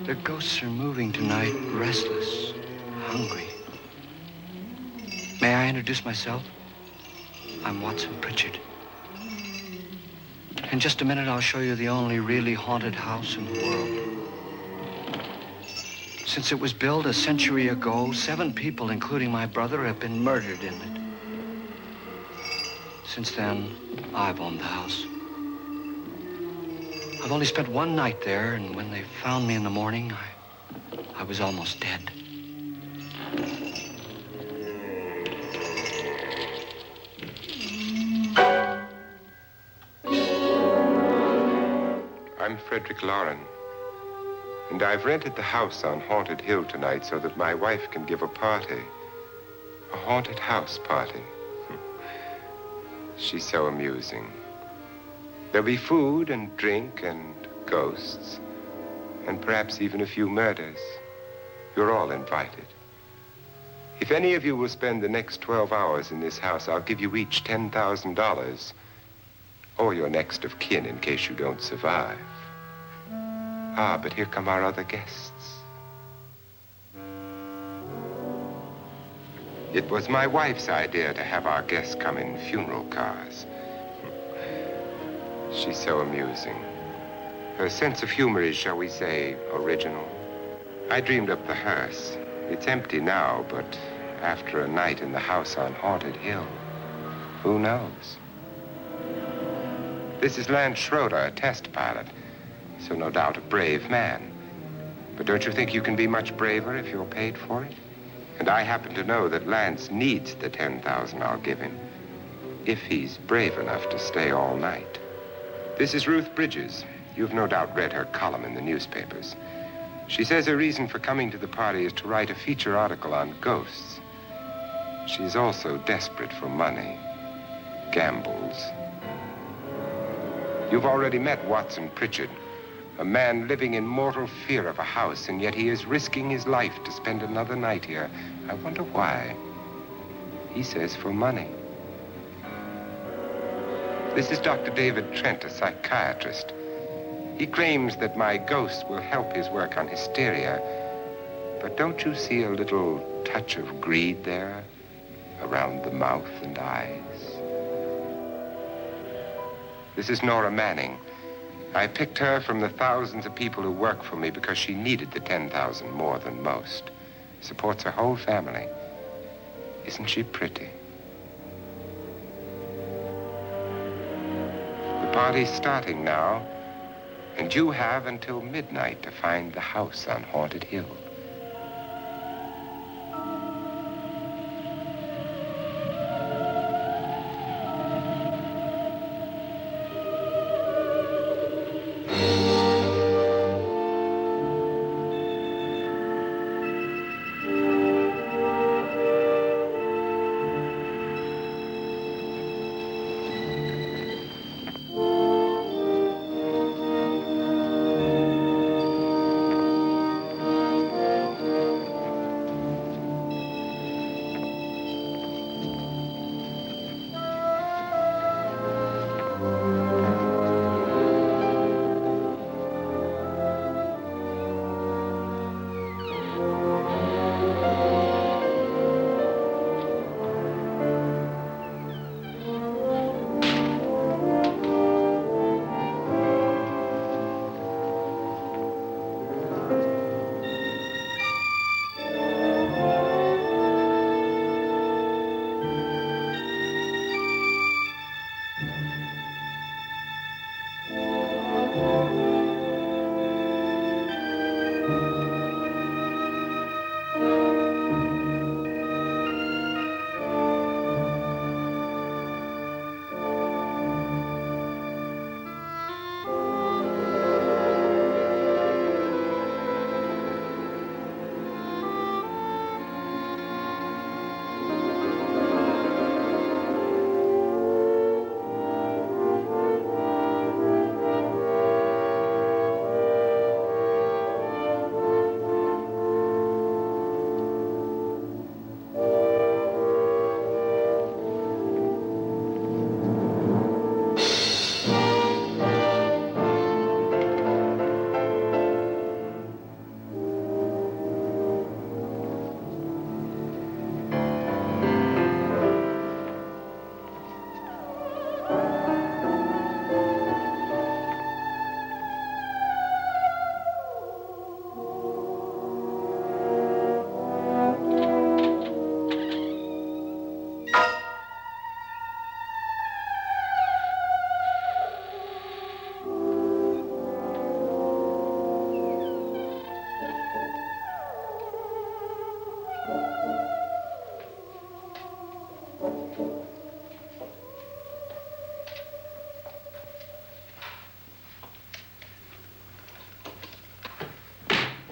The ghosts are moving tonight, restless, hungry. May I introduce myself? I'm Watson Pritchard. In just a minute, I'll show you the only really haunted house in the world. Since it was built a century ago, 7 people, including my brother, have been murdered in it. Since then, I've owned the house. I've only spent one night there, and when they found me in the morning, I was almost dead. I'm Frederick Lauren, and I've rented the house on Haunted Hill tonight so that my wife can give a party. A haunted house party. She's so amusing. There'll be food and drink and ghosts, and perhaps even a few murders. You're all invited. If any of you will spend the next 12 hours in this house, I'll give you each $10,000, or your next of kin in case you don't survive. Ah, but here come our other guests. It was my wife's idea to have our guests come in funeral cars. She's so amusing. Her sense of humor is, shall we say, original. I dreamed up the hearse. It's empty now, but after a night in the house on Haunted Hill, who knows? This is Lance Schroeder, a test pilot, so no doubt a brave man. But don't you think you can be much braver if you're paid for it? And I happen to know that Lance needs the $10,000 I'll give him, if he's brave enough to stay all night. This is Ruth Bridges. You've no doubt read her column in the newspapers. She says her reason for coming to the party is to write a feature article on ghosts. She's also desperate for money, gambles. You've already met Watson Pritchard, a man living in mortal fear of a house, and yet he is risking his life to spend another night here. I wonder why. He says for money. This is Dr. David Trent, a psychiatrist. He claims that my ghost will help his work on hysteria. But don't you see a little touch of greed there around the mouth and eyes? This is Nora Manning. I picked her from the thousands of people who work for me because she needed the $10,000 more than most. Supports her whole family. Isn't she pretty? The party's starting now, and you have until midnight to find the house on Haunted Hill.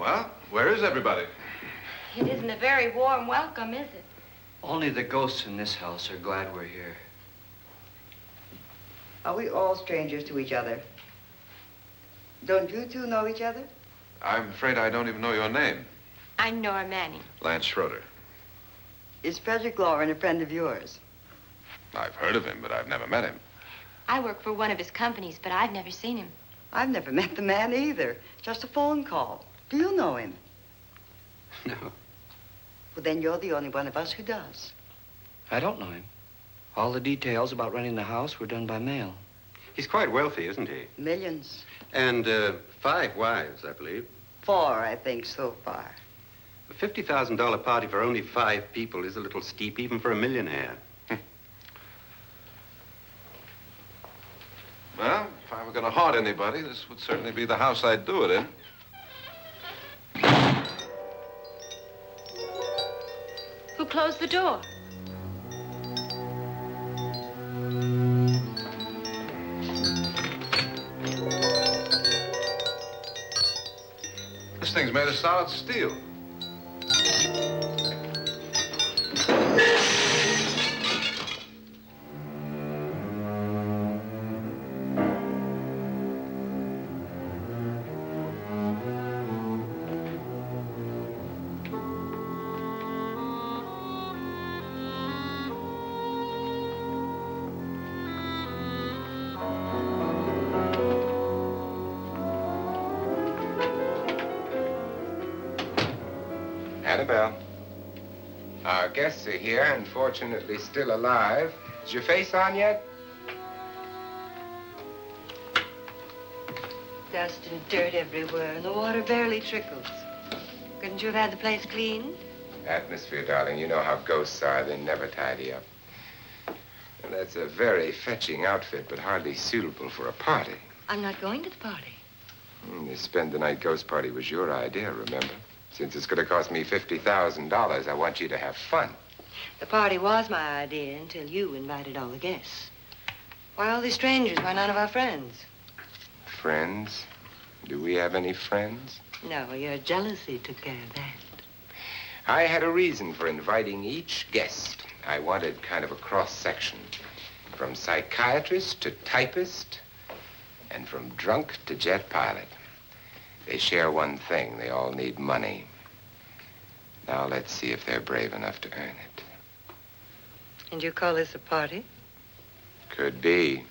Well, where is everybody? It isn't a very warm welcome, is it? Only the ghosts in this house are glad we're here. Are we all strangers to each other? Don't you two know each other? I'm afraid I don't even know your name. I'm Nora Manning. Lance Schroeder. Is Frederick Lauren a friend of yours? I've heard of him, but I've never met him. I work for one of his companies, but I've never seen him. I've never met the man either. Just a phone call. Do you know him? No. Well, then you're the only one of us who does. I don't know him. All the details about renting the house were done by mail. He's quite wealthy, isn't he? Millions. And 5 wives, I believe. 4, I think, so far. A $50,000 party for only 5 people is a little steep, even for a millionaire. Well, if I were going to haunt anybody, this would certainly be the house I'd do it in. Who closed the door? This thing's made of solid steel. Annabelle, our guests are here, unfortunately still alive. Is your face on yet? Dust and dirt everywhere, and the water barely trickles. Couldn't you have had the place cleaned? Atmosphere, darling. You know how ghosts are. They never tidy up. And that's a very fetching outfit, but hardly suitable for a party. I'm not going to the party. The spend-the-night ghost party was your idea, remember? Since it's going to cost me $50,000, I want you to have fun. The party was my idea until you invited all the guests. Why all these strangers? Why none of our friends? Friends? Do we have any friends? No, your jealousy took care of that. I had a reason for inviting each guest. I wanted kind of a cross-section. From psychiatrist to typist, and from drunk to jet pilot. They share one thing. They all need money. Now let's see if they're brave enough to earn it. And you call this a party? Could be.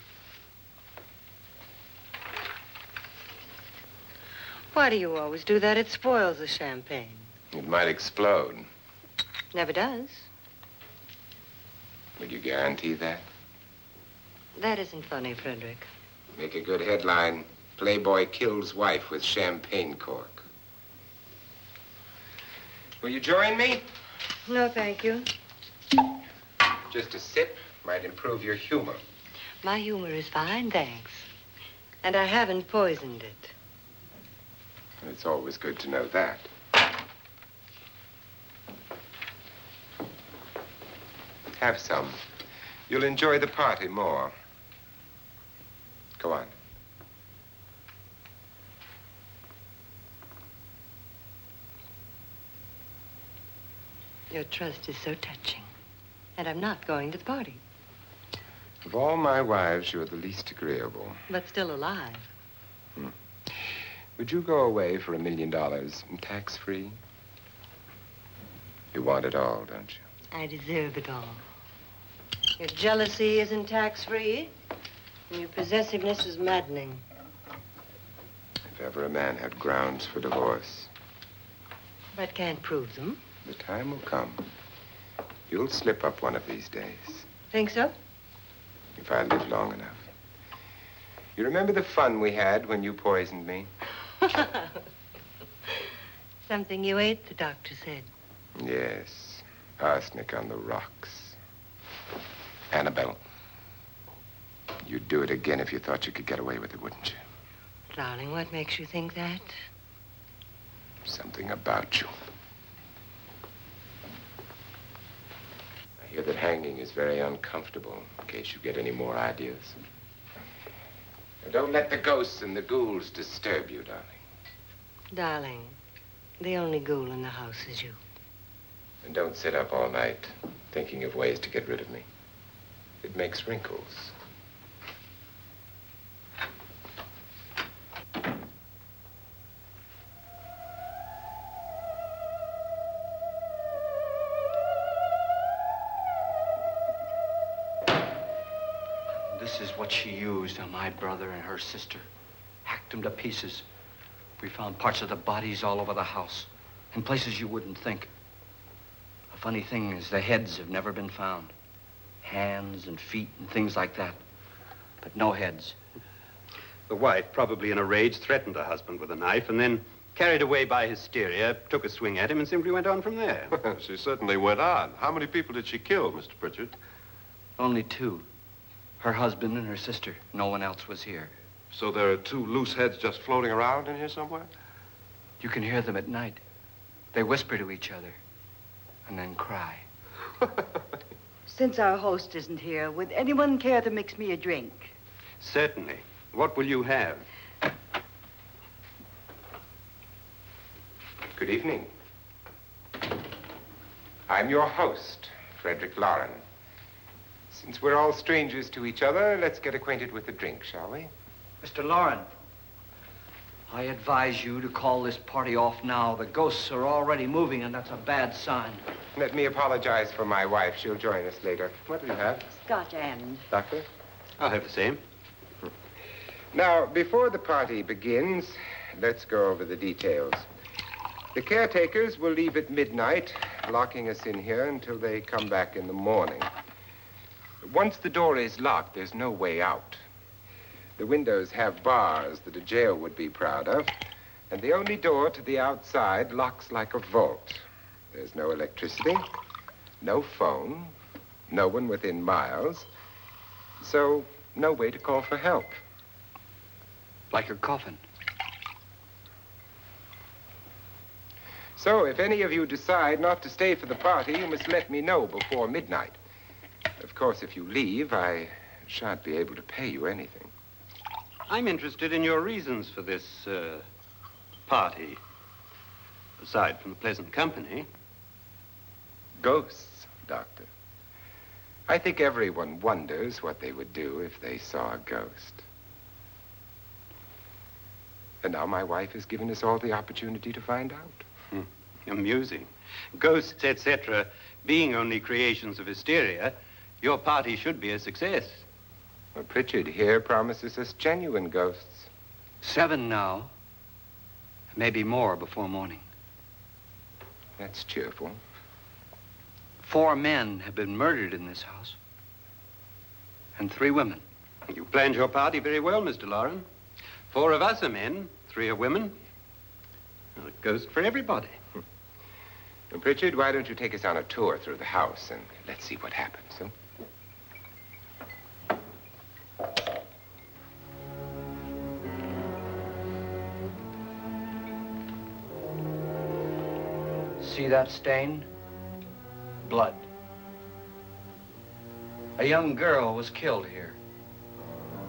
Why do you always do that? It spoils the champagne. It might explode. Never does. Would you guarantee that? That isn't funny, Frederick. Make a good headline. Playboy kills wife with champagne cork. Will you join me? No, thank you. Just a sip might improve your humor. My humor is fine, thanks. And I haven't poisoned it. It's always good to know that. Have some. You'll enjoy the party more. Go on. Your trust is so touching. And I'm not going to the party. Of all my wives, you're the least agreeable. But still alive. Would you go away for $1 million and tax-free? You want it all, don't you? I deserve it all. Your jealousy isn't tax-free, and your possessiveness is maddening. If ever a man had grounds for divorce. But can't prove them. The time will come. You'll slip up one of these days. Think so? If I live long enough. You remember the fun we had when you poisoned me? Something you ate, the doctor said. Yes. Arsenic on the rocks. Annabelle, you'd do it again if you thought you could get away with it, wouldn't you? Darling, what makes you think that? Something about you. I hear that hanging is very uncomfortable, in case you get any more ideas. Now, don't let the ghosts and the ghouls disturb you, darling. Darling, The only ghoul in the house is you. And don't sit up all night thinking of ways to get rid of me. It makes wrinkles. This is what she used on my brother and her sister. Hacked them to pieces. We found parts of the bodies all over the house, in places you wouldn't think. The funny thing is the heads have never been found. Hands and feet and things like that. But no heads. The wife, probably in a rage, threatened her husband with a knife and then, carried away by hysteria, took a swing at him and simply went on from there. She certainly went on. How many people did she kill, Mr. Pritchard? Only two. Her husband and her sister. No one else was here. So there are two loose heads just floating around in here somewhere? You can hear them at night. They whisper to each other and then cry. Since our host isn't here, would anyone care to mix me a drink? Certainly. What will you have? Good evening. I'm your host, Frederick Lauren. Since we're all strangers to each other, let's get acquainted with the drink, shall we? Mr. Lauren, I advise you to call this party off now. The ghosts are already moving, and that's a bad sign. Let me apologize for my wife. She'll join us later. What do you have? Scotch and. Doctor? I'll have the same. Now, before the party begins, let's go over the details. The caretakers will leave at midnight, locking us in here until they come back in the morning. Once the door is locked, there's no way out. The windows have bars that a jail would be proud of, and the only door to the outside locks like a vault. There's no electricity, no phone, no one within miles, so no way to call for help. Like a coffin. So if any of you decide not to stay for the party, you must let me know before midnight. Of course, if you leave, I shan't be able to pay you anything. I'm interested in your reasons for this, party. Aside from the pleasant company. Ghosts, Doctor. I think everyone wonders what they would do if they saw a ghost. And now my wife has given us all the opportunity to find out. Amusing. Ghosts, etc., being only creations of hysteria, your party should be a success. Well, Pritchard here promises us genuine ghosts. 7 now. Maybe more before morning. That's cheerful. 4 men have been murdered in this house. And 3 women. You planned your party very well, Mr. Lauren. 4 of us are men, 3 are women. Well, a ghost for everybody. Well, Pritchard, why don't you take us on a tour through the house and let's see what happens, huh? See that stain? Blood. A young girl was killed here.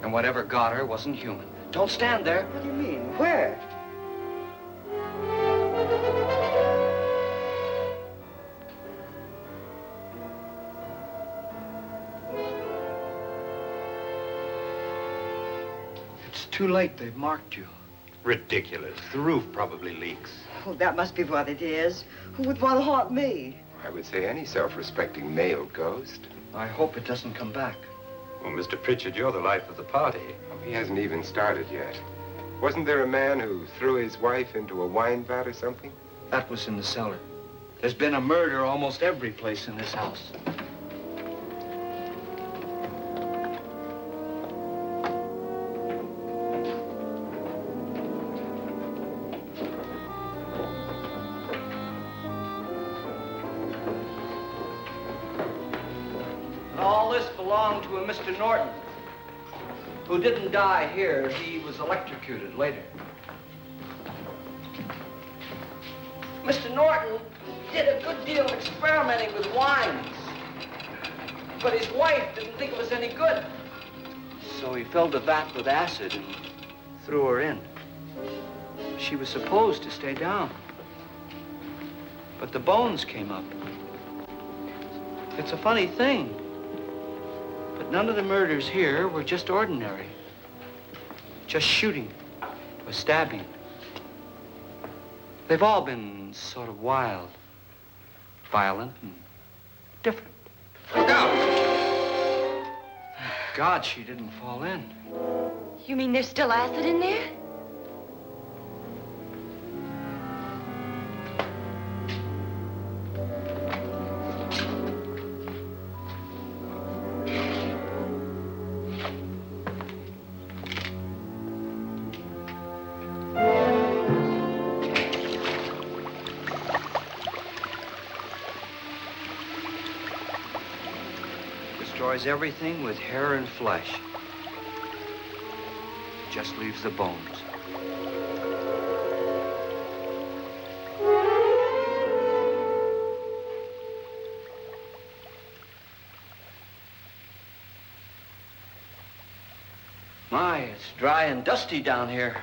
And whatever got her wasn't human. Don't stand there. What do you mean? Where? It's too late. They've marked you. Ridiculous. The roof probably leaks. Oh, that must be what it is. Who would want to haunt me? I would say any self-respecting male ghost. I hope it doesn't come back. Well, Mr. Pritchard, you're the life of the party. Oh, he hasn't even started yet. Wasn't there a man who threw his wife into a wine vat or something? That was in the cellar. There's been a murder almost every place in this house. All this belonged to a Mr. Norton, who didn't die here. He was electrocuted later. Mr. Norton did a good deal of experimenting with wines, but his wife didn't think it was any good. So he filled the vat with acid and threw her in. She was supposed to stay down. But the bones came up. It's a funny thing. But none of the murders here were just ordinary. Just shooting or stabbing. They've all been sort of wild, violent, and different. Look out! God, she didn't fall in. You mean there's still acid in there? Destroys everything with hair and flesh. Just leaves the bones. My, it's dry and dusty down here.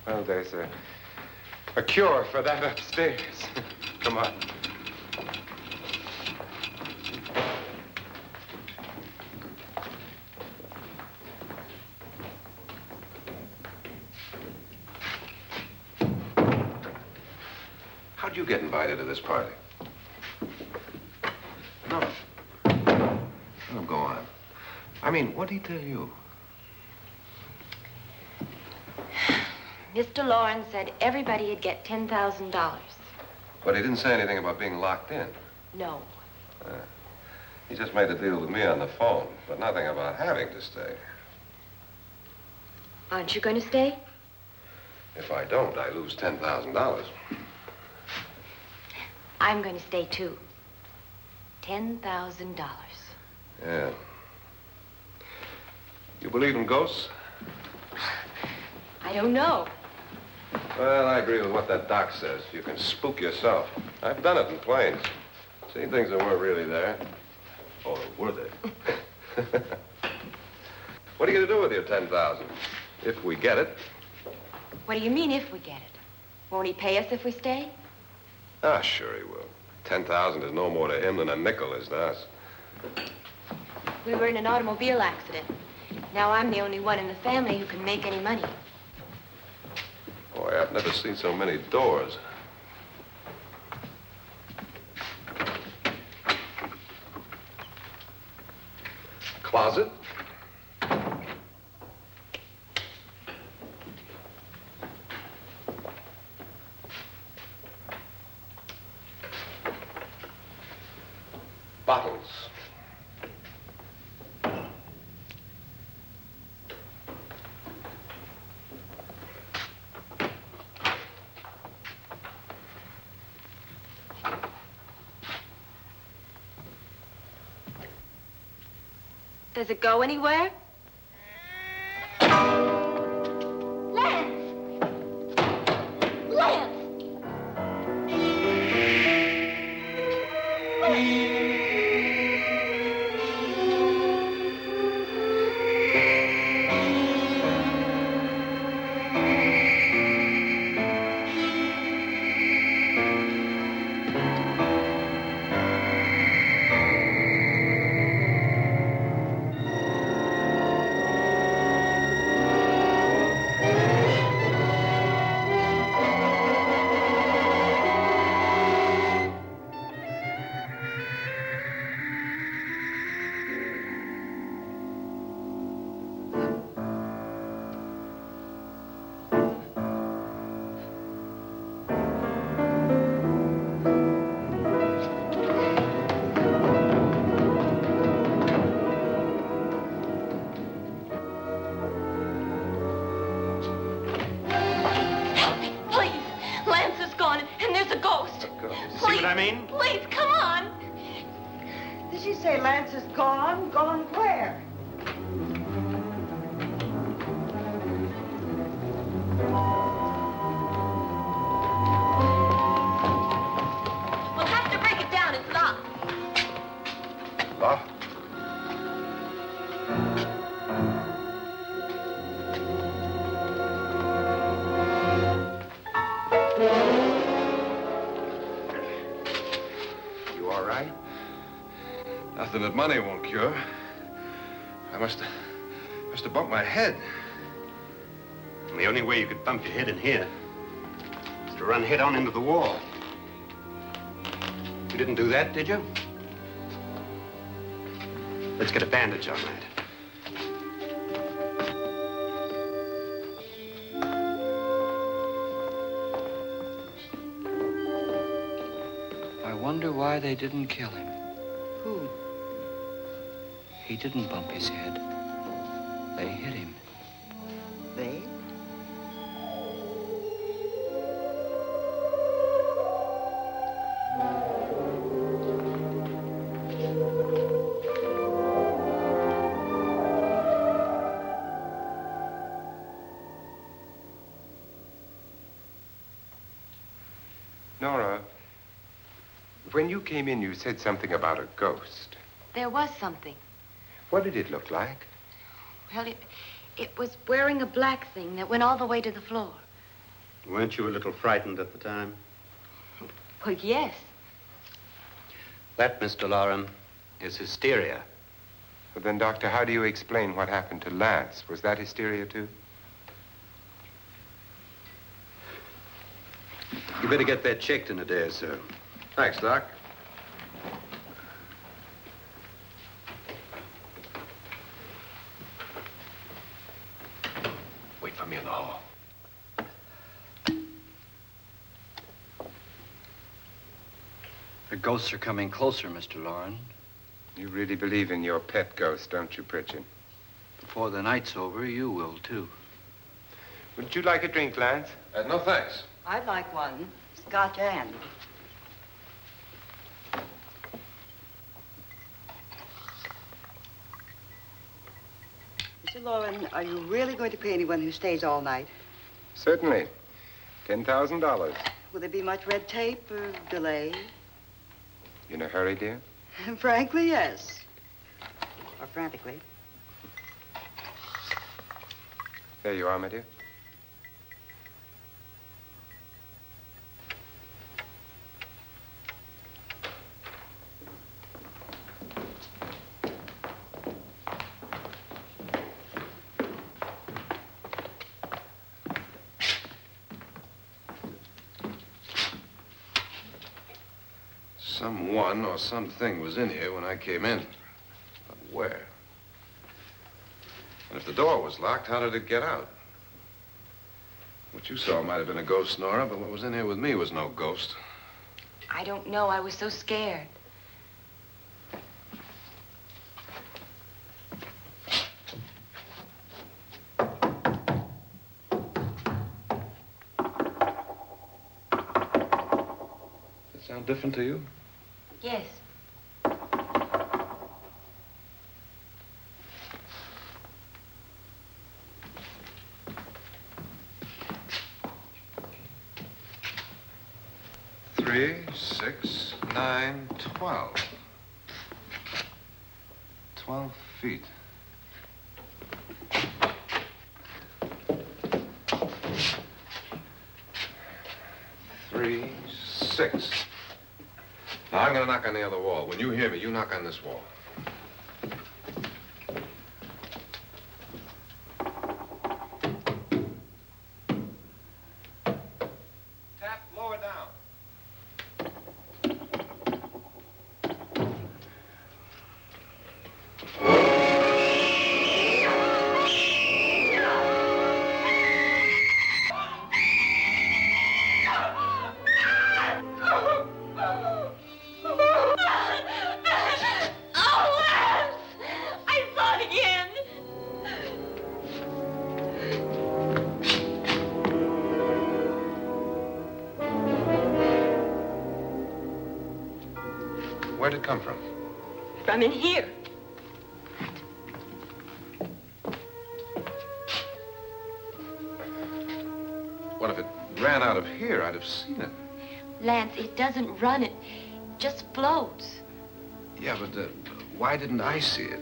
Well, there's a cure for that upstairs. Come on. How'd you get invited to this party? No. No, go on. I mean, what did he tell you? Mr. Lawrence said everybody'd get $10,000. But he didn't say anything about being locked in. No. He just made a deal with me on the phone, but nothing about having to stay. Aren't you going to stay? If I don't, I lose $10,000. I'm going to stay, too. $10,000. Yeah. You believe in ghosts? I don't know. Well, I agree with what that doc says. You can spook yourself. I've done it in planes. Seen things that weren't really there. Or were they? What are you going to do with your $10,000? If we get it. What do you mean, if we get it? Won't he pay us if we stay? Ah, sure he will. 10,000 is no more to him than a nickel is to us. We were in an automobile accident. Now I'm the only one in the family who can make any money. Boy, I've never seen so many doors. Closet? Bottles. Does it go anywhere? Lance! Lance! I mean? Please, come on. Did she say Lance is gone? Gone where? We'll have to break it down. It's locked. Locked? Nothing that money won't cure. I must have bumped my head. And the only way you could bump your head in here is to run head on into the wall. You didn't do that, did you? Let's get a bandage on that. I wonder why they didn't kill him. Who? He didn't bump his head. They hit him. They? Nora, when you came in, you said something about a ghost. There was something. What did it look like? Well, it was wearing a black thing that went all the way to the floor. Weren't you a little frightened at the time? Well, yes. That, Mr. Loren, is hysteria. Well, then, Doctor, how do you explain what happened to Lance? Was that hysteria, too? You better get that checked in a day or so. Thanks, Doc. Wait for me in the hall. The ghosts are coming closer, Mr. Loren. You really believe in your pet ghost, don't you, Pritchard? Before the night's over, you will, too. Would you like a drink, Lance? No, thanks. I'd like one. Scotch and. Mr. Loren, are you really going to pay anyone who stays all night? Certainly. $10,000. Will there be much red tape or delay? In a hurry, dear? Frankly, yes. Or frantically. There you are, my dear. Someone or something was in here when I came in. But where? And if the door was locked, how did it get out? What you saw might have been a ghost, Nora, but what was in here with me was no ghost. I don't know. I was so scared. Does it sound different to you? Yes. Three, 6, 9, 12. 12 feet. Three, 6. Now, I'm going to knock on the other wall. When you hear me, you knock on this wall. Tap lower down. Where'd it come from? From in here. What if it ran out of here? I'd have seen it. Lance, it doesn't run. It just floats. Yeah, but why didn't I see it?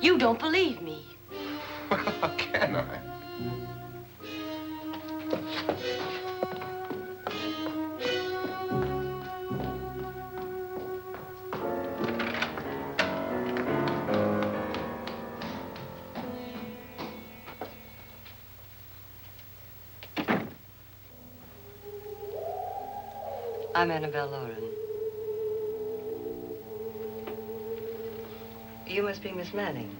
You don't believe me. Well, how can I? I'm Annabelle Lauren. You must be Miss Manning.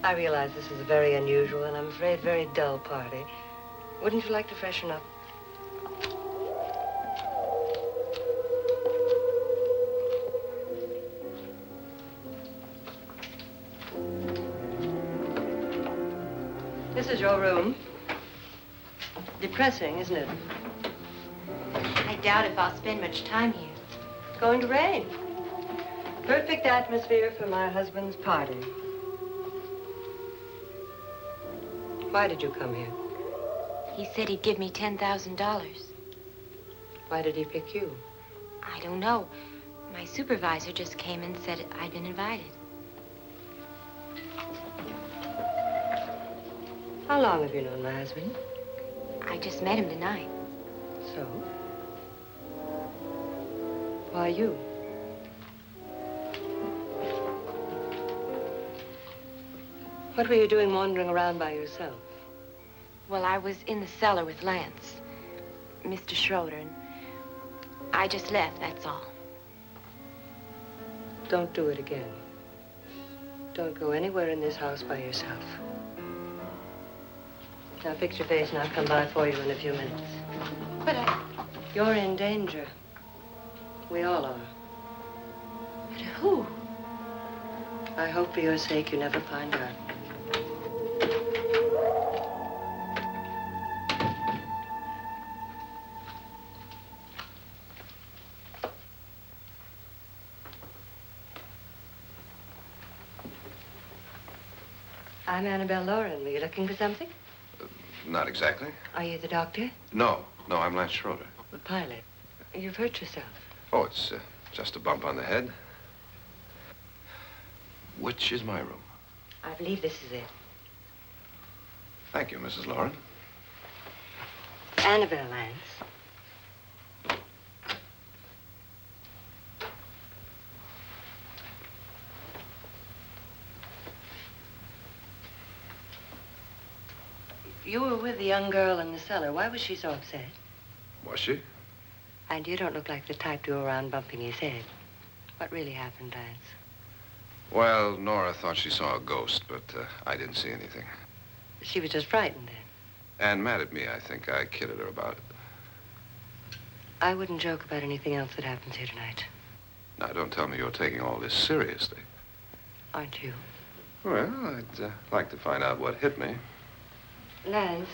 I realize this is a very unusual and I'm afraid very dull party. Wouldn't you like to freshen up? This is your room. Depressing, isn't it? I doubt if I'll spend much time here. It's going to rain. Perfect atmosphere for my husband's party. Why did you come here? He said he'd give me $10,000. Why did he pick you? I don't know. My supervisor just came and said I'd been invited. How long have you known my husband? I just met him tonight. So? Why you? What were you doing wandering around by yourself? Well, I was in the cellar with Lance, Mr. Schroeder, and I just left, that's all. Don't do it again. Don't go anywhere in this house by yourself. Now fix your face and I'll come by for you in a few minutes. But You're in danger. We all are. But who? I hope for your sake you never find out. I'm Annabelle Lauren. Were you looking for something? Not exactly. Are you the doctor? No, I'm Lance Schroeder. The pilot. You've hurt yourself. Oh, it's just a bump on the head. Which is my room? I believe this is it. Thank you, Mrs. Lauren. Annabelle Lance. You were with the young girl in the cellar. Why was she so upset? Was she? And you don't look like the type to go around bumping his head. What really happened, Lance? Well, Nora thought she saw a ghost, but I didn't see anything. She was just frightened then. And mad at me, I think. I kidded her about it. I wouldn't joke about anything else that happens here tonight. Now, don't tell me you're taking all this seriously. Aren't you? Well, I'd like to find out what hit me. Lance.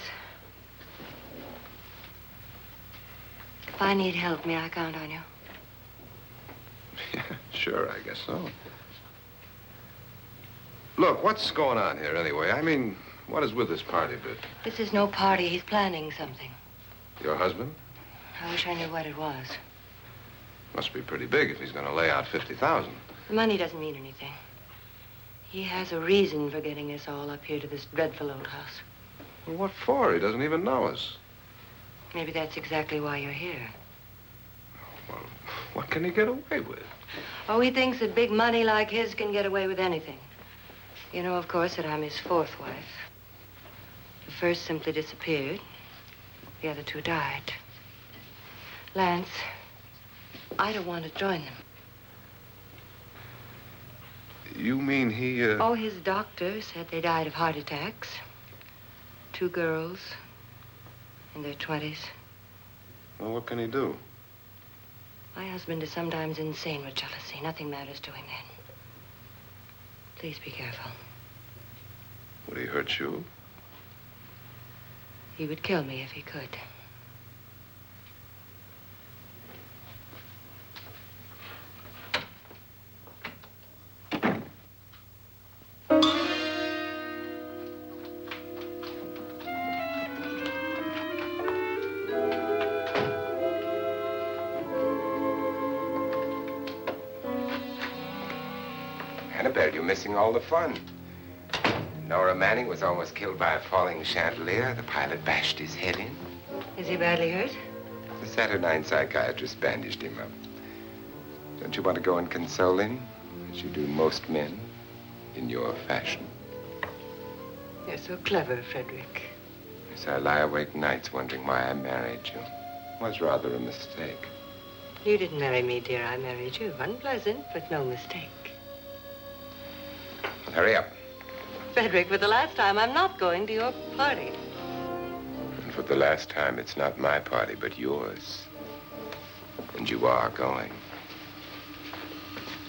If I need help, may I count on you? Yeah, sure, I guess so. Look, what's going on here anyway? I mean, what is with this party bit? This is no party. He's planning something. Your husband? I wish I knew what it was. Must be pretty big if he's going to lay out 50,000. The money doesn't mean anything. He has a reason for getting us all up here to this dreadful old house. Well, what for? He doesn't even know us. Maybe that's exactly why you're here. Well, what can he get away with? Oh, he thinks that big money like his can get away with anything. You know, of course, that I'm his fourth wife. The first simply disappeared. The other two died. Lance, I don't want to join them. You mean he, Oh, his doctor said they died of heart attacks. 2 girls in their 20s. Well, what can he do? My husband is sometimes insane with jealousy. Nothing matters to him then. Please be careful. Would he hurt you? He would kill me if he could. Annabelle, you're missing all the fun. Nora Manning was almost killed by a falling chandelier. The pilot bashed his head in. Is he badly hurt? The Saturnine psychiatrist bandaged him up. Don't you want to go and console him, as you do most men, in your fashion? You're so clever, Frederick. Yes, I lie awake nights wondering why I married you. It was rather a mistake. You didn't marry me, dear. I married you. Unpleasant, but no mistake. Well, hurry up. Frederick, for the last time, I'm not going to your party. And for the last time, it's not my party, but yours. And you are going.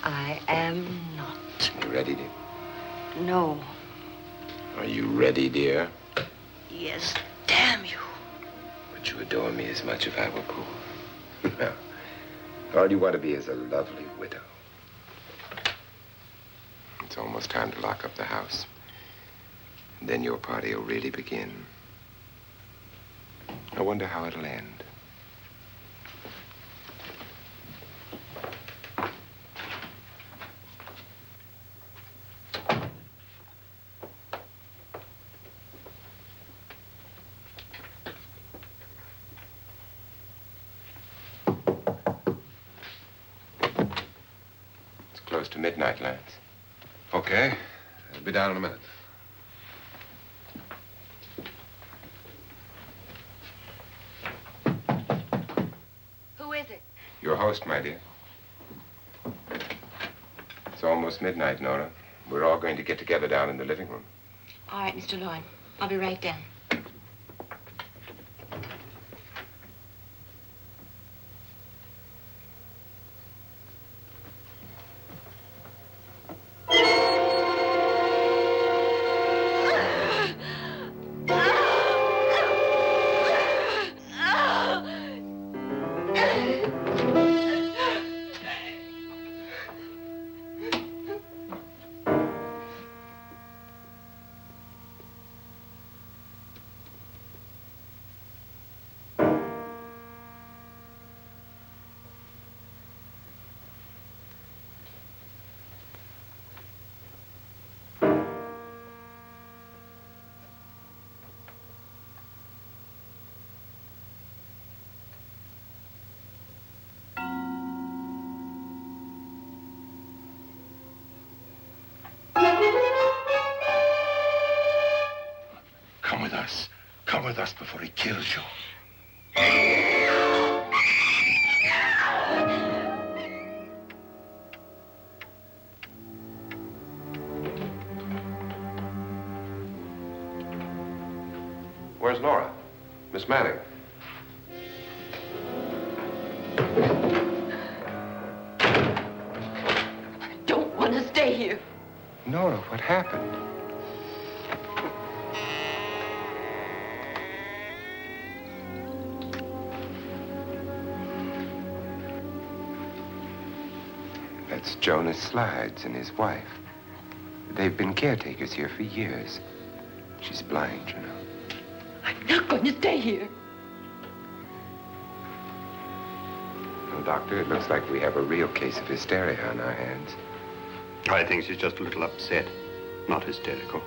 I am not. You ready, dear? No. Are you ready, dear? Yes, damn you. Would you adore me as much if I were poor? No. All you want to be is a lovely widow. It's almost time to lock up the house. And then your party will really begin. I wonder how it'll end. It's close to midnight, Lance. Okay. I'll be down in a minute. Who is it? Your host, my dear. It's almost midnight, Nora. We're all going to get together down in the living room. All right, Mr. Lloyd. I'll be right down. Come with us. Come with us before he kills you. Where's Nora? Miss Manning. I don't want to stay here. Nora, what happened? That's Jonas Slides and his wife. They've been caretakers here for years. She's blind, you know. I'm not going to stay here. Well, Doctor, it looks like we have a real case of hysteria on our hands. I think she's just a little upset, not hysterical.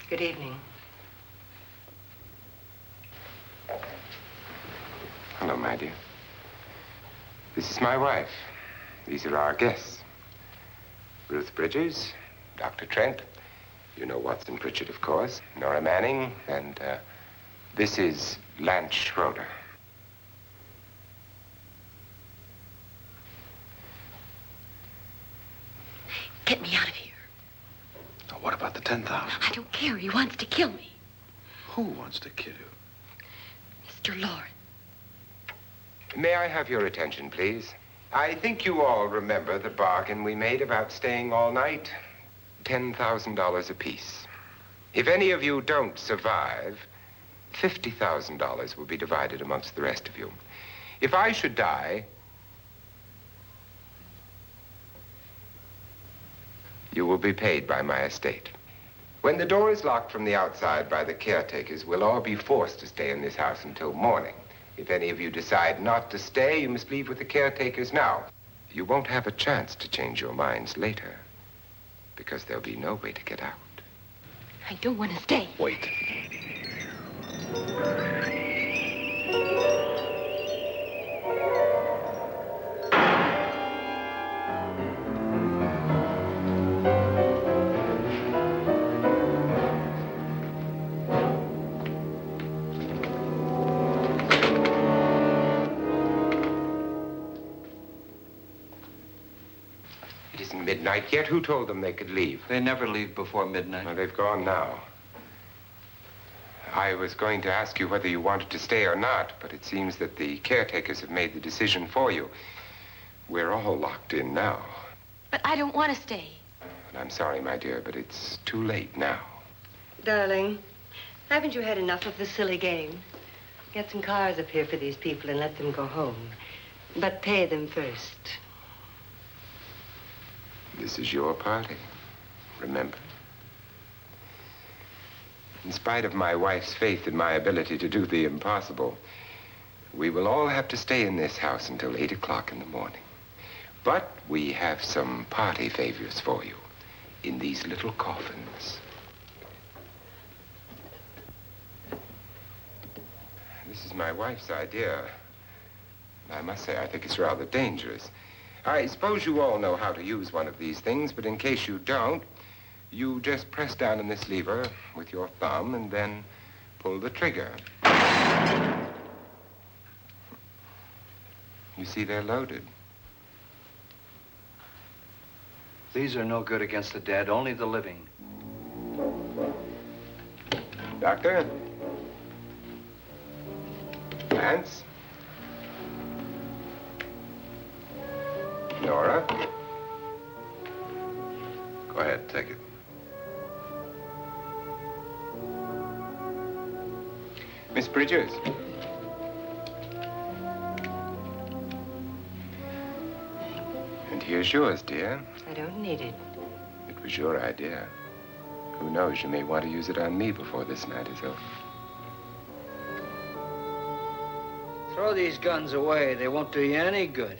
Good evening. Hello, my dear. This is my wife. These are our guests. Ruth Bridges, Dr. Trent. You know Watson Pritchard, of course. Nora Manning, and this is Lance Schroeder. Get me out of here. Now, what about the 10,000? I don't care. He wants to kill me. Who wants to kill you? Mr. Lawrence. May I have your attention, please? I think you all remember the bargain we made about staying all night. $10,000 apiece. If any of you don't survive, $50,000 will be divided amongst the rest of you. If I should die, you will be paid by my estate. When the door is locked from the outside by the caretakers, we'll all be forced to stay in this house until morning. If any of you decide not to stay, you must leave with the caretakers now. You won't have a chance to change your minds later, because there'll be no way to get out. I don't want to stay. Wait. midnight yet. Who told them they could leave? They never leave before midnight. Well, they've gone now. I was going to ask you whether you wanted to stay or not, but it seems that the caretakers have made the decision for you. We're all locked in now. But I don't want to stay. And I'm sorry, my dear, but it's too late now. Darling, haven't you had enough of the silly game? Get some cars up here for these people and let them go home. But pay them first. This is your party, remember? In spite of my wife's faith in my ability to do the impossible, we will all have to stay in this house until 8 o'clock in the morning. But we have some party favors for you in these little coffins. This is my wife's idea. I must say, I think it's rather dangerous. I suppose you all know how to use one of these things, but in case you don't, you just press down on this lever with your thumb and then pull the trigger. You see, they're loaded. These are no good against the dead, only the living. Doctor? Lance? Nora? Go ahead, take it. Miss Bridges? And here's yours, dear. I don't need it. It was your idea. Who knows, you may want to use it on me before this night is over. Throw these guns away. They won't do you any good.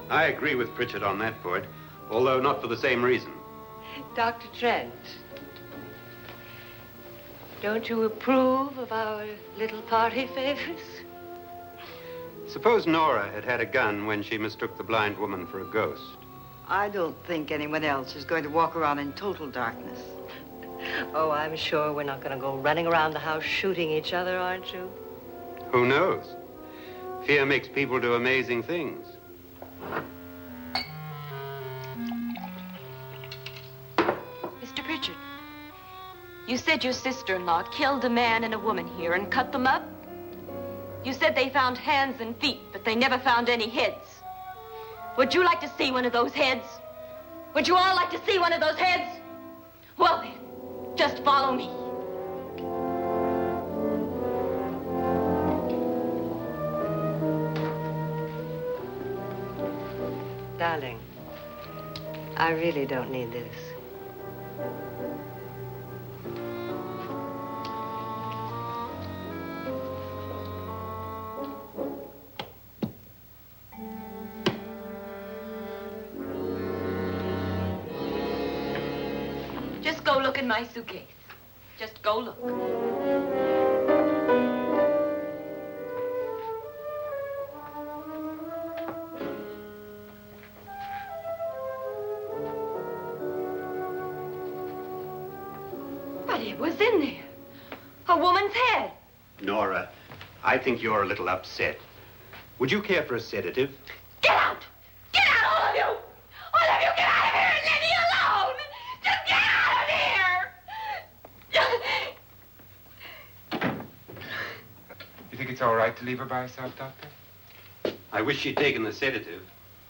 I agree with Pritchard on that point, although not for the same reason. Dr. Trent, don't you approve of our little party favors? Suppose Nora had had a gun when she mistook the blind woman for a ghost. I don't think anyone else is going to walk around in total darkness. Oh, I'm sure we're not going to go running around the house shooting each other, aren't you? Who knows? Fear makes people do amazing things. Mr. Pritchard, you said your sister-in-law killed a man and a woman here and cut them up? You said they found hands and feet, but they never found any heads. Would you like to see one of those heads? Would you all like to see one of those heads? Well, then, just follow me. Darling, I really don't need this. Just go look in my suitcase. Just go look. But it was in there. A woman's head. Nora, I think you're a little upset. Would you care for a sedative? Get out! Get out, all of you! All of you, get out of here and leave me alone! Just get out of here! You think it's all right to leave her by herself, Doctor? I wish she'd taken the sedative.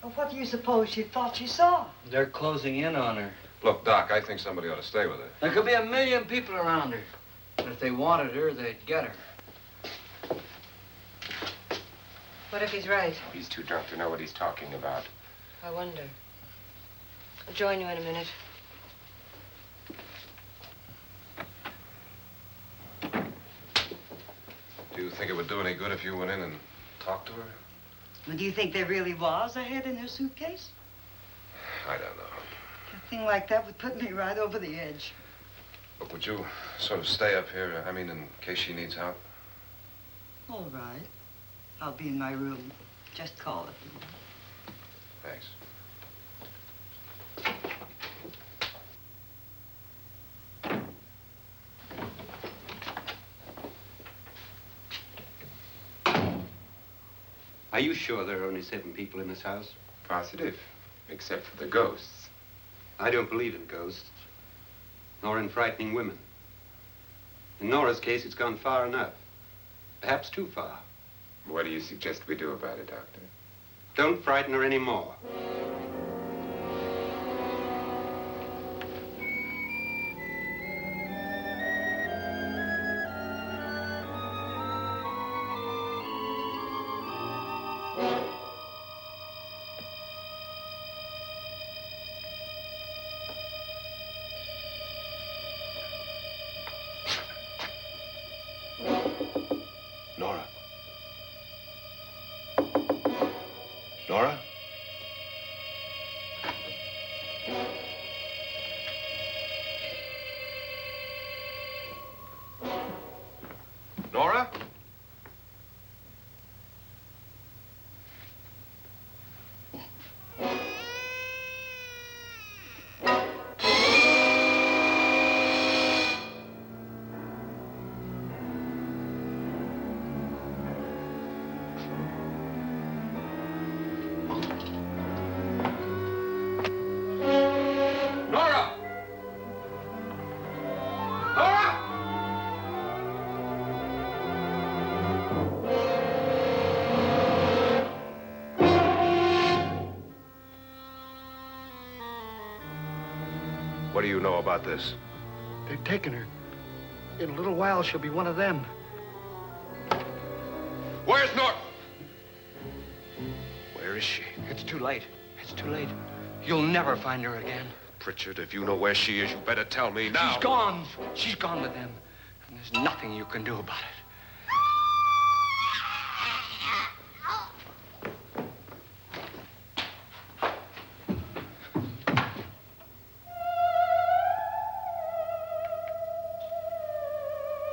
Well, what do you suppose she thought she saw? They're closing in on her. Look, Doc, I think somebody ought to stay with her. There could be 1,000,000 people around her. But if they wanted her, they'd get her. What if he's right? He's too drunk to know what he's talking about. I wonder. I'll join you in a minute. Do you think it would do any good if you went in and talked to her? Well, do you think there really was a head in her suitcase? I don't know. A thing like that would put me right over the edge. Look, would you sort of stay up here, I mean, in case she needs help? All right. I'll be in my room. Just call it. Thanks. Are you sure there are only 7 people in this house? Positive, except for the ghosts. I don't believe in ghosts, nor in frightening women. In Nora's case, it's gone far enough. Perhaps too far. What do you suggest we do about it, Doctor? Don't frighten her anymore. Nora? Nora? Nora? Nora! Nora! What do you know about this? They've taken her. In a little while, she'll be one of them. Where's Nora? Where is she? It's too late. It's too late. You'll never find her again. Pritchard, if you know where she is, you better tell me now. She's gone. She's gone with them. And there's nothing you can do about it.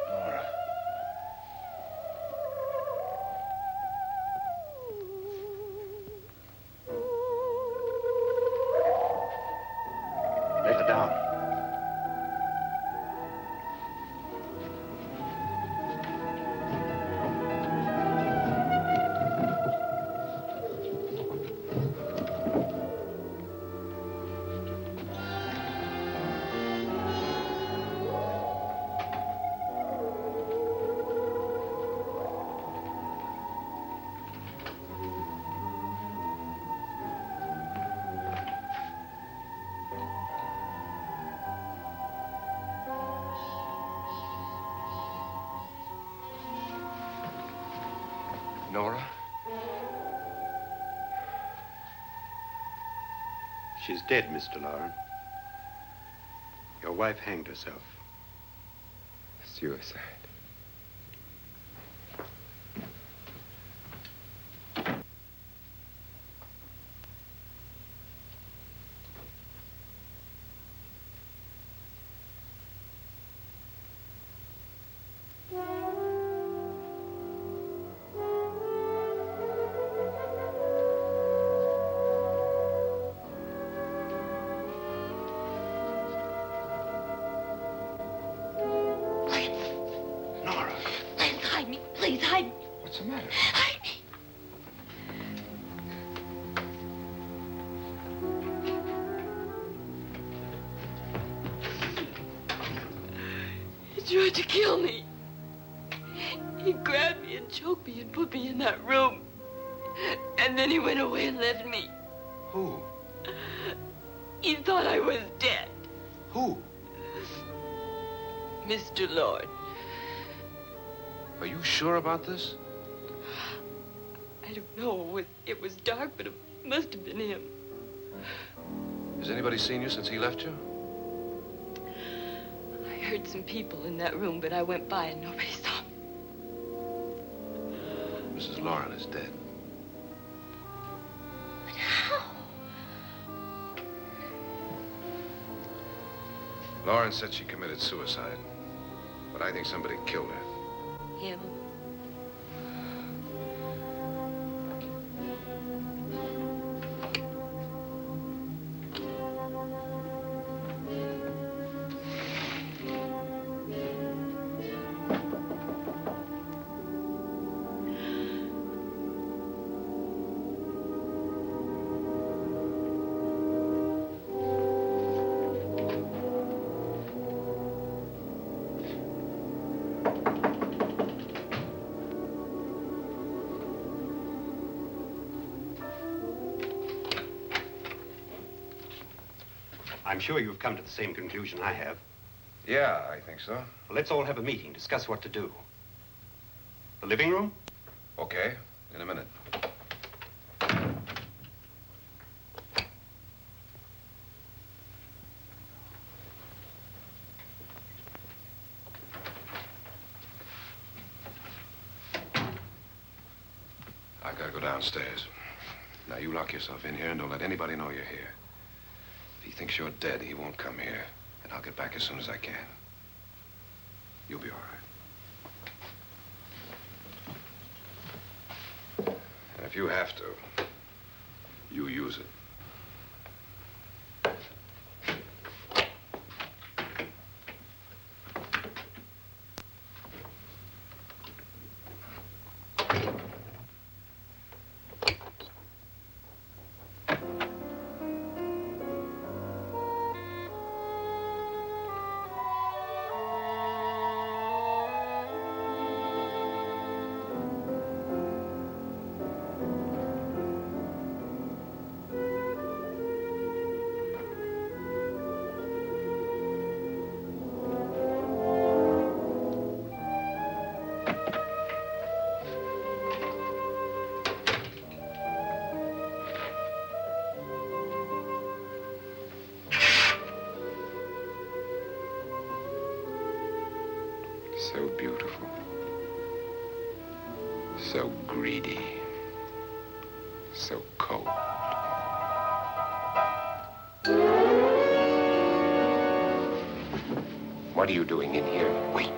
Nora. Let her down. Nora? She's dead, Mr. Lauren. Your wife hanged herself. Suicide. Nora, Please hide me. Please hide me. What's the matter? Hide me. He tried to kill me. He grabbed me and choked me and put me in that room. And then he went away and left me. who? He thought I was dead. Who? Mr. Lord. Are you sure about this? I don't know. It was dark, but it must have been him. Has anybody seen you since he left you? I heard some people in that room, but I went by and nobody saw me. Mrs. Lauren is dead. But how? Lauren said she committed suicide, but I think somebody killed her. Him? I'm sure you've come to the same conclusion I have. Yeah, I think so. Well, let's all have a meeting, discuss what to do. The living room? Okay, in a minute. I gotta go downstairs. Now, you lock yourself in here and don't let anybody know you're here. If he thinks you're dead, he won't come here. And I'll get back as soon as I can. You'll be all right. And if you have to, you use it. So beautiful. So greedy. So cold. What are you doing in here? Wait.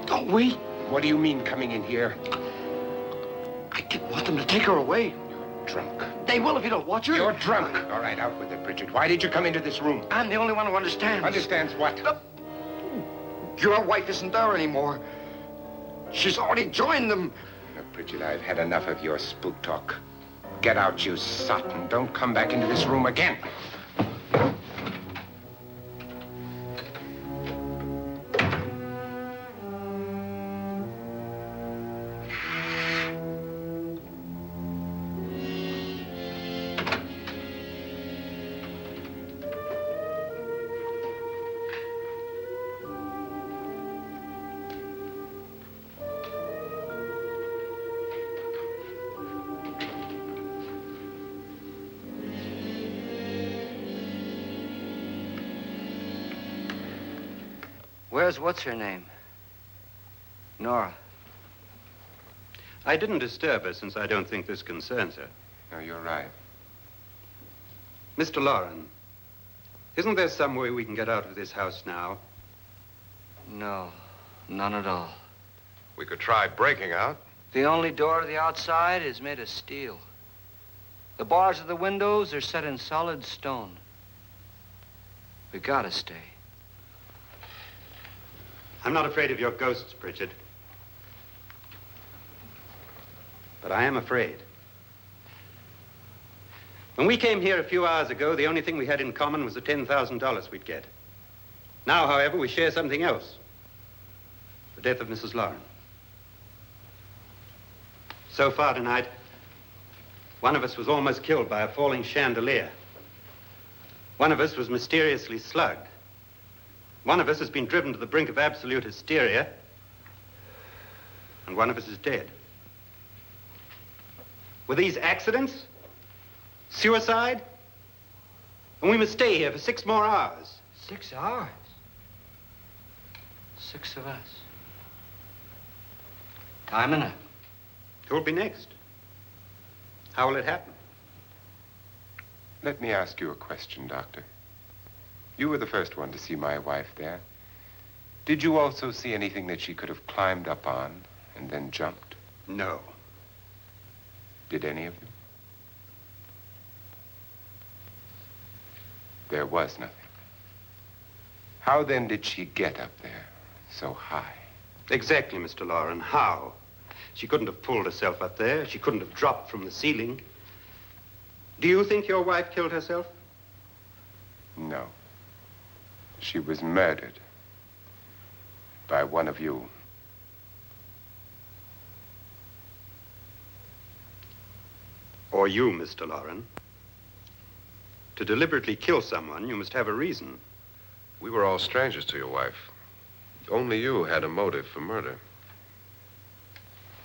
Don't wait. What do you mean coming in here? I didn't want them to take her away. You're drunk. They will if you don't watch her. You're drunk. All right, out with it, Bridget. Why did you come into this room? I'm the only one who understands. Understands what? Your wife isn't there anymore. She's already joined them. Now, Bridget, I've had enough of your spook talk. Get out, you sot, and don't come back into this room again. Where's what's-her-name? Nora. I didn't disturb her since I don't think this concerns her. No, you're right. Mr. Loren, isn't there some way we can get out of this house now? No, none at all. We could try breaking out. The only door to the outside is made of steel. The bars of the windows are set in solid stone. We gotta stay. I'm not afraid of your ghosts, Pritchard. But I am afraid. When we came here a few hours ago, the only thing we had in common was the $10,000 we'd get. Now, however, we share something else. The death of Mrs. Loren. So far tonight, one of us was almost killed by a falling chandelier. One of us was mysteriously slugged. One of us has been driven to the brink of absolute hysteria, and one of us is dead. Were these accidents? Suicide? And we must stay here for 6 more hours. 6 hours? 6 of us. Time enough. Who'll be next? How will it happen? Let me ask you a question, Doctor. You were the first one to see my wife there. Did you also see anything that she could have climbed up on and then jumped? No. Did any of you? There was nothing. How then did she get up there so high? Exactly, Mr. Loren. How? She couldn't have pulled herself up there. She couldn't have dropped from the ceiling. Do you think your wife killed herself? No. She was murdered by one of you. Or you, Mr. Loren. To deliberately kill someone, you must have a reason. We were all strangers to your wife. Only you had a motive for murder.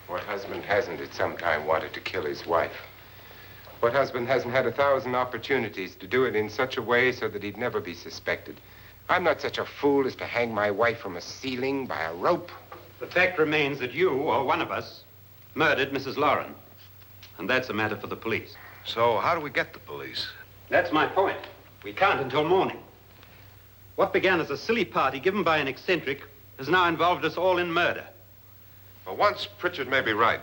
What husband hasn't at some time wanted to kill his wife? What husband hasn't had 1,000 opportunities to do it in such a way so that he'd never be suspected? I'm not such a fool as to hang my wife from a ceiling by a rope. The fact remains that you, or one of us, murdered Mrs. Lauren. And that's a matter for the police. So how do we get the police? That's my point. We can't until morning. What began as a silly party given by an eccentric has now involved us all in murder. For once, Pritchard may be right.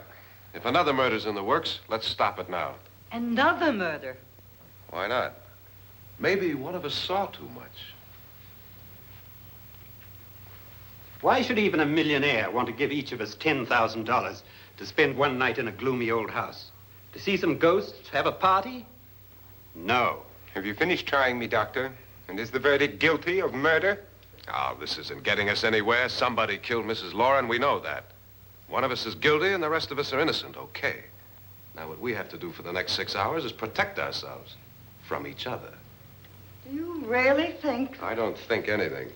If another murder's in the works, let's stop it now. Another murder? Why not? Maybe one of us saw too much. Why should even a millionaire want to give each of us $10,000 to spend one night in a gloomy old house? To see some ghosts, have a party? No. Have you finished trying me, Doctor? And is the verdict guilty of murder? Oh, this isn't getting us anywhere. Somebody killed Mrs. Lauren, we know that. One of us is guilty and the rest of us are innocent, okay. Now, what we have to do for the next 6 hours is protect ourselves from each other. Do you really think? I don't think anything.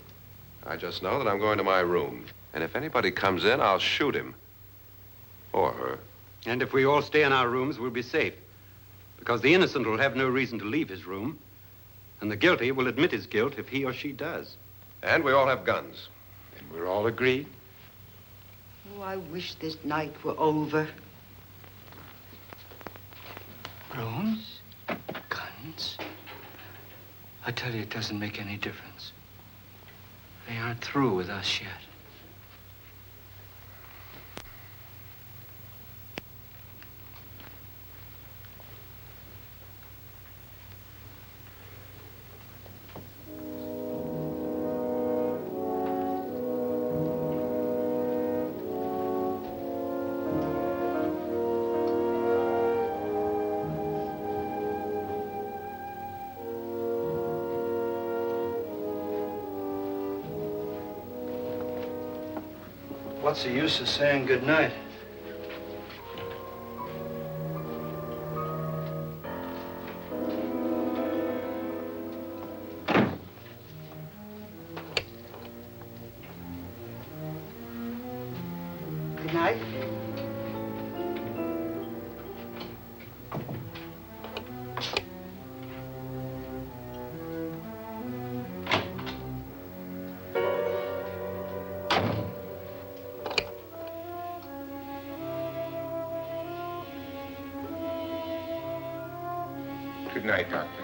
I just know that I'm going to my room. And if anybody comes in, I'll shoot him. Or her. And if we all stay in our rooms, we'll be safe. Because the innocent will have no reason to leave his room. And the guilty will admit his guilt if he or she does. And we all have guns. And we're all agreed? Oh, I wish this night were over. Rooms? Guns? I tell you, it doesn't make any difference. They aren't through with us yet. What's the use of saying goodnight? Good night. Good night, Doctor.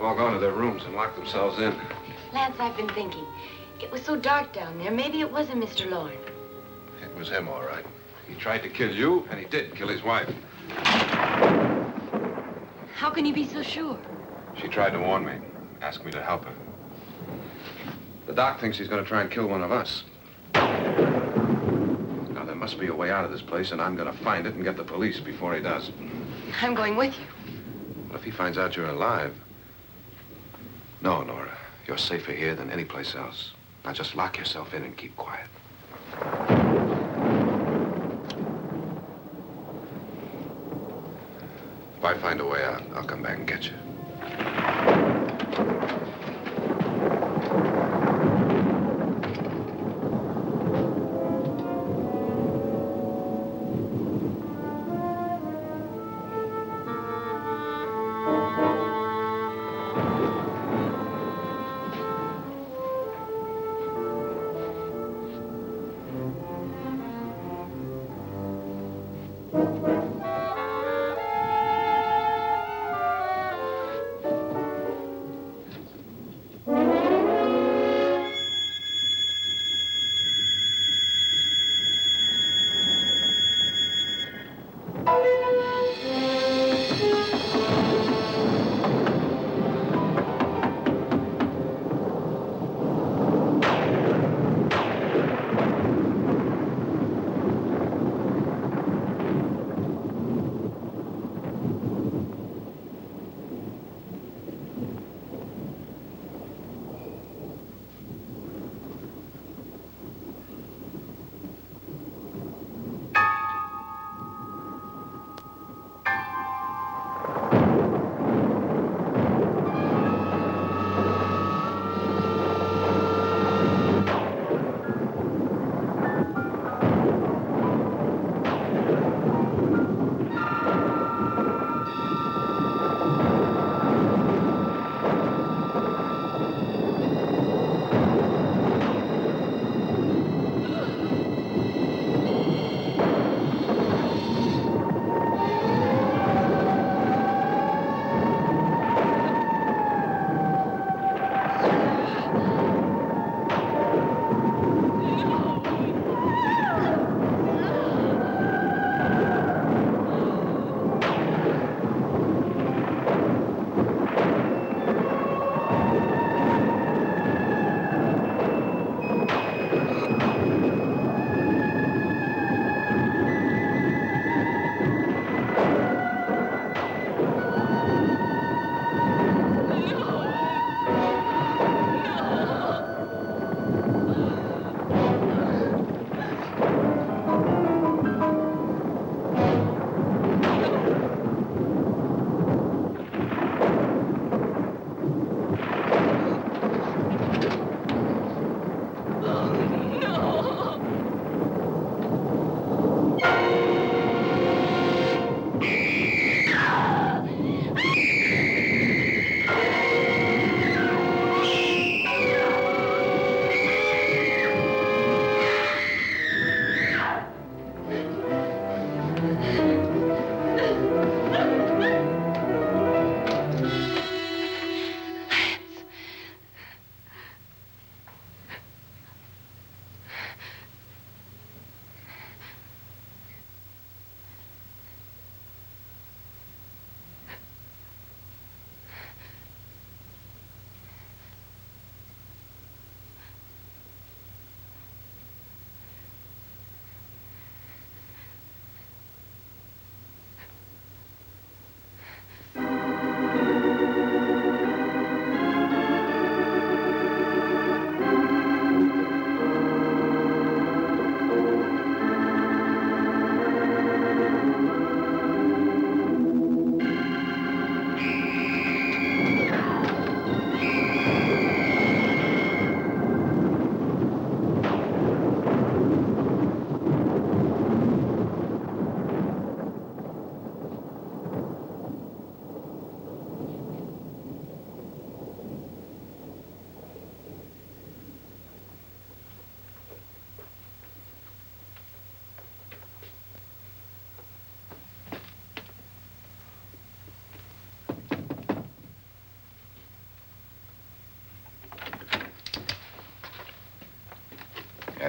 have all gone to their rooms and locked themselves in. Lance, I've been thinking. It was so dark down there. Maybe it wasn't Mr. Lorne. It was him, all right. He tried to kill you, and he did kill his wife. How can you be so sure? She tried to warn me, asked me to help her. The doc thinks he's going to try and kill one of us. Now, there must be a way out of this place, and I'm going to find it and get the police before he does. I'm going with you. What if he finds out you're alive? No, Nora. You're safer here than any place else. Now, just lock yourself in and keep quiet. If I find a way out, I'll come back and get you.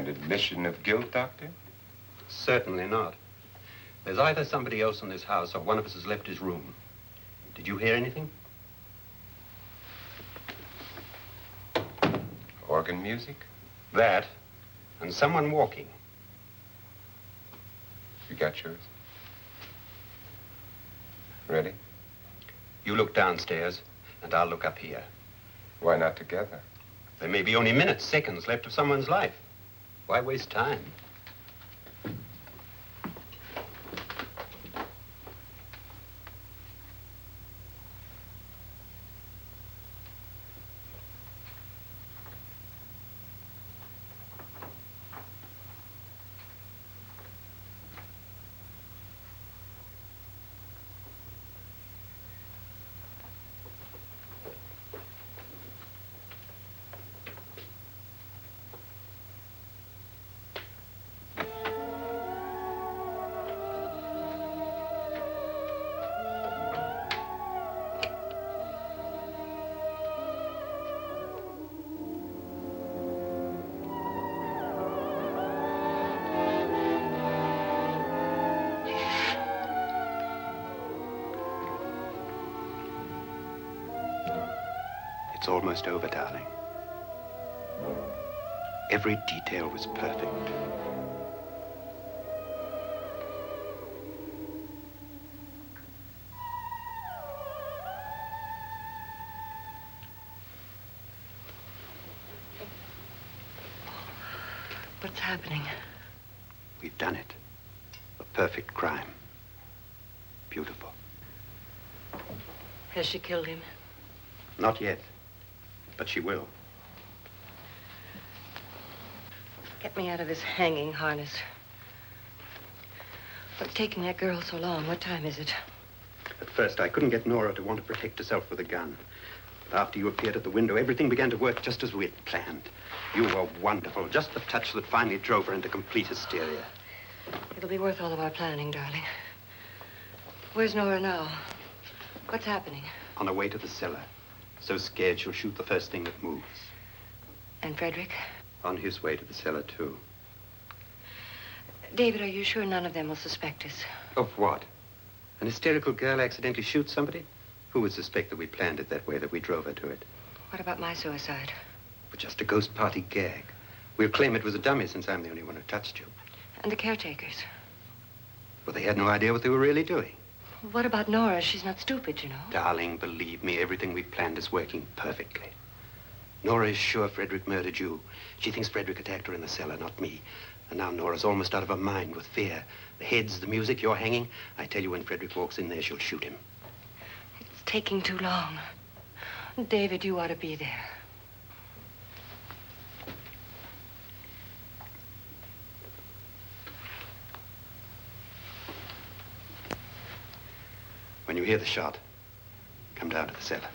An admission of guilt, Doctor? Certainly not. There's either somebody else in this house or one of us has left his room. Did you hear anything? Organ music? That, and someone walking. You got yours? Ready? You look downstairs, and I'll look up here. Why not together? There may be only minutes, seconds left of someone's life. Why waste time? It's almost over, darling. Every detail was perfect. What's happening? We've done it. A perfect crime. Beautiful. Has she killed him? Not yet, but she will. Get me out of this hanging harness. What's taking that girl so long? What time is it? At first, I couldn't get Nora to want to protect herself with a gun. But after you appeared at the window, everything began to work just as we had planned. You were wonderful. Just the touch that finally drove her into complete hysteria. It'll be worth all of our planning, darling. Where's Nora now? What's happening? On her way to the cellar. So scared she'll shoot the first thing that moves. And Frederick? On his way to the cellar, too. David, are you sure none of them will suspect us? Of what? An hysterical girl accidentally shoots somebody? Who would suspect that we planned it that way, that we drove her to it? What about my suicide? But just a ghost party gag. We'll claim it was a dummy since I'm the only one who touched you. And the caretakers? Well, they had no idea what they were really doing. What about Nora? She's not stupid, you know. Darling, believe me, everything we planned is working perfectly. Nora is sure Frederick murdered you. She thinks Frederick attacked her in the cellar, not me. And now Nora's almost out of her mind with fear. The heads, the music, you're hanging. I tell you, when Frederick walks in there, she'll shoot him. It's taking too long. David, you ought to be there. When you hear the shot, come down to the cellar.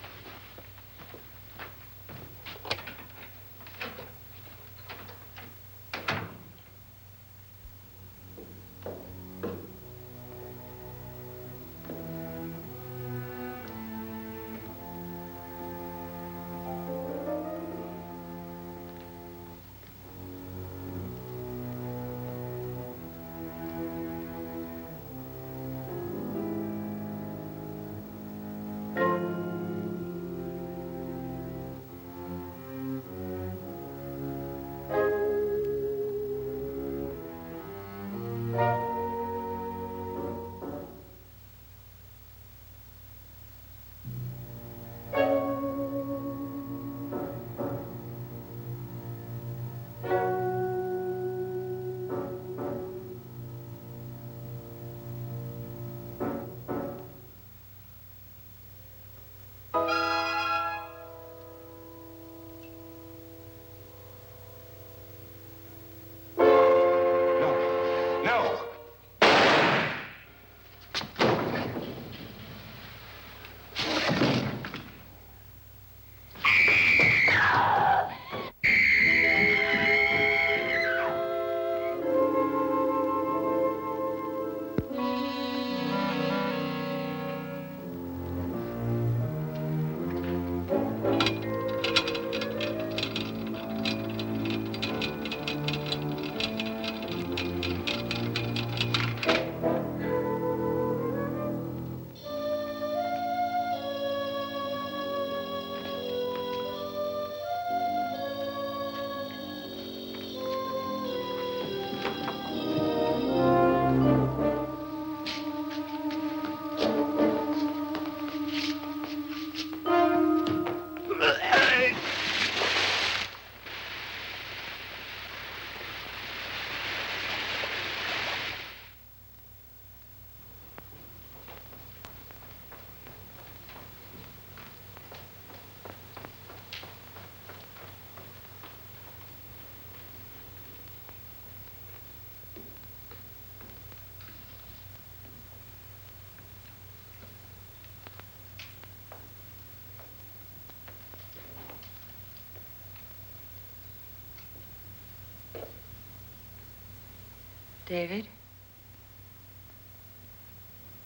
David?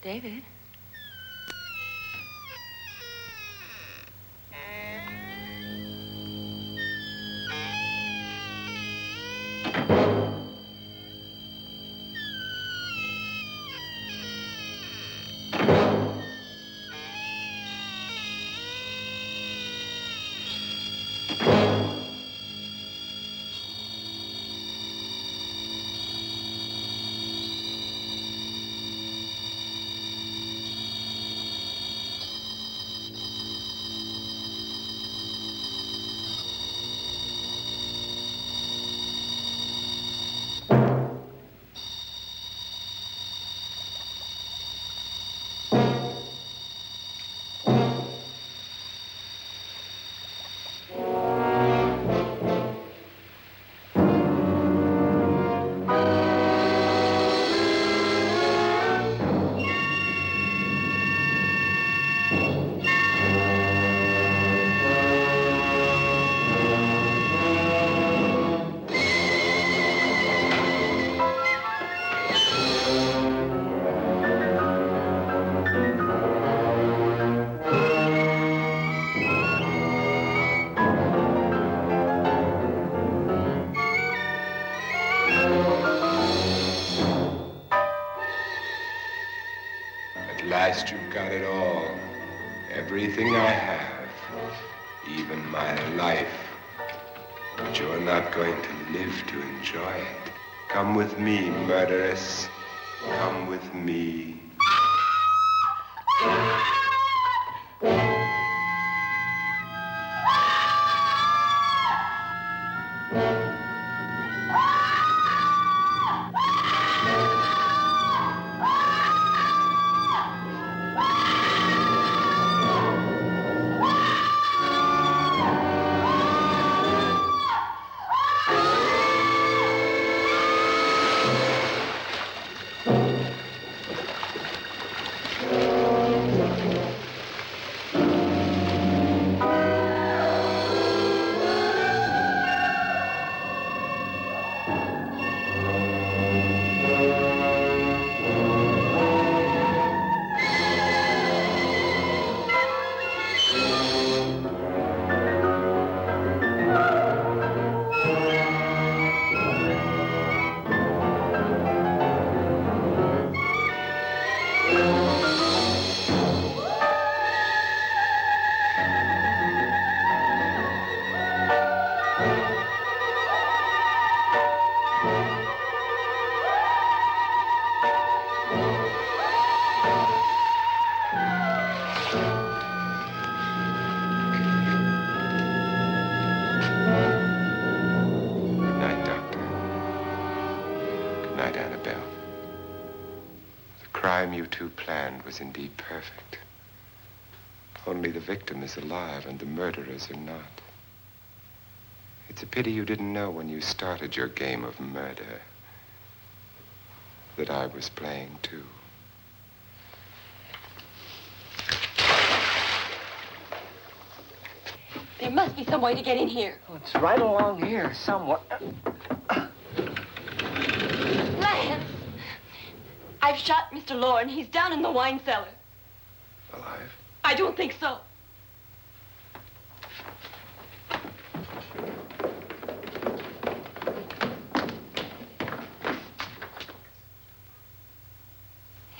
David? At last you've got it all. Everything I have. Even my life. But you're not going to live to enjoy it. Come with me, murderess. Come with me. You two planned was indeed perfect. Only the victim is alive and the murderers are not. It's a pity you didn't know when you started your game of murder that I was playing too. There must be some way to get in here. Oh, it's right along here somewhere. Lance! I've shot Mr. Loren. He's down in the wine cellar. Alive? I don't think so.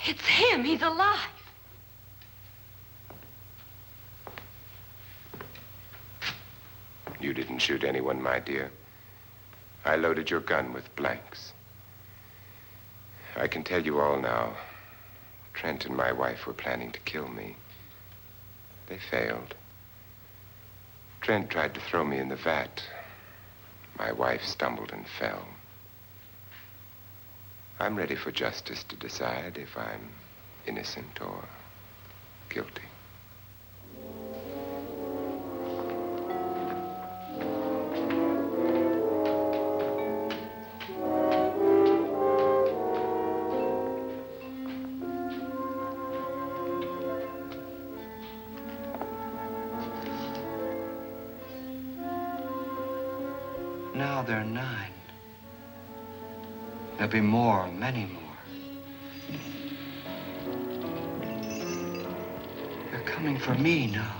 It's him. He's alive. You didn't shoot anyone, my dear. I loaded your gun with blanks. I can tell you all now. Trent and my wife were planning to kill me. They failed. Trent tried to throw me in the vat. My wife stumbled and fell. I'm ready for justice to decide if I'm innocent or guilty. Now they're 9. There'll be more, many more. They're coming for me now.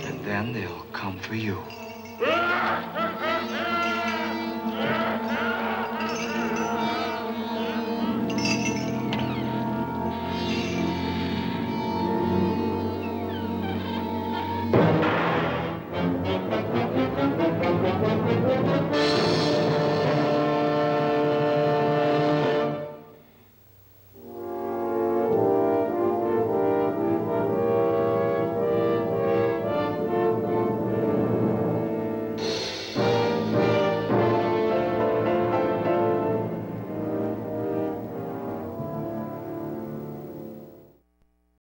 And then they'll come for you.